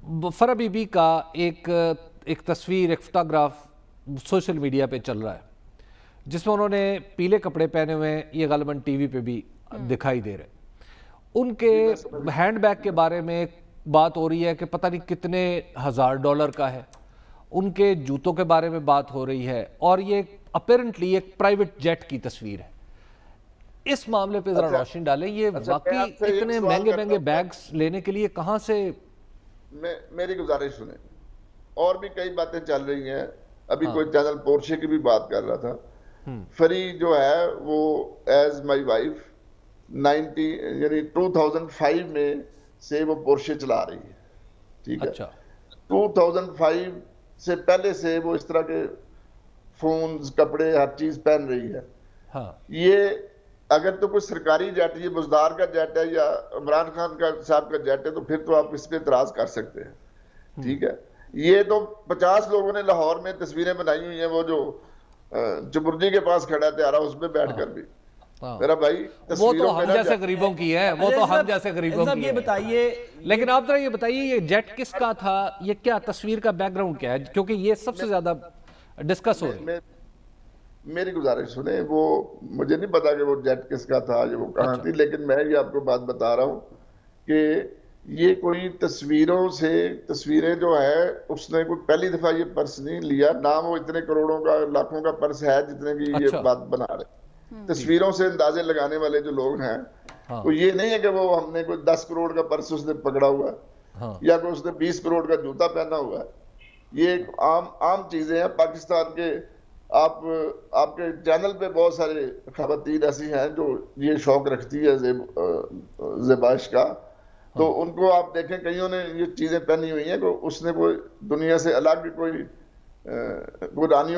फरा बीबी का एक तस्वीर, एक फोटोग्राफ सोशल मीडिया पे चल रहा है जिसमें उन्होंने पीले कपड़े पहने हुए हैं। ये गालिबन टीवी पे भी दिखाई दे रहे। उनके हैंडबैग के बारे में बात हो रही है कि पता नहीं कितने $1000 का है। उनके जूतों के बारे में बात हो रही है और ये अपैरेंटली एक प्राइवेट जेट की तस्वीर है। इस मामले पे जरा रोशनी डालें। ये वाकई इतने महंगे महंगे बैग्स लेने के लिए कहां से? मेरी गुजारिश सुने। और भी कई बातें चल रही हैं। अभी कोई चैनल पोर्शे की भी बात कर रहा था। फरी जो है वो एज माय वाइफ 2005 में से वो पोर्शे चला रही है। ठीक है। अच्छा। 2005 से पहले से वो इस तरह के फोन्स, कपड़े, हर चीज पहन रही है। हाँ। ये अगर तो कोई सरकारी जेट, ये बुजदार का जेट है या इमरान खान का साहब का जेट है, तो फिर तो आप इस पे इतराज कर सकते हैं। ठीक है। ये तो 50 लोगों ने लाहौर में तस्वीरें बनाई हुई हैं, वो जो चुबुर्जी के पास खड़ा है उसमें बैठकर भी। मेरा भाई, वो तो हम जैसे गरीबों की है, वो तो हम जैसे गरीबों की ये बताइए। लेकिन आप जरा ये बताइए, ये जेट किसका था? ये क्या तस्वीर का बैकग्राउंड क्या है? क्योंकि ये सबसे ज्यादा डिस्कस हो रही है। मेरी गुजारिश सुने। वो मुझे नहीं पता कि वो जेट किसका था, ये वो कहाँ थी, लेकिन मैं ये आपको बात बता रहा हूँ कि ये कोई तस्वीरों से, तस्वीरें जो है उसने कोई पहली दफा ये पर्स नहीं लिया ना। वो इतने करोड़ों का, लाखों का पर्स है जितने की ये बात बना रहे। तस्वीरों से अंदाजे लगाने वाले जो लोग हैं, तो ये नहीं है कि वो हमने कोई 10 करोड़ का पर्स उसने पकड़ा हुआ है या कोई उसने 20 करोड़ का जूता पहना हुआ है। ये एक आम चीजें हैं पाकिस्तान के। आपके चैनल पे बहुत सारे खवातीन ऐसी हैं जो ये शौक रखती है ज़ेबाइश का, तो उनको आप देखें, कईयों ने ये चीजें पहनी हुई हैं। तो उसने कोई दुनिया से अलग कोई रानियों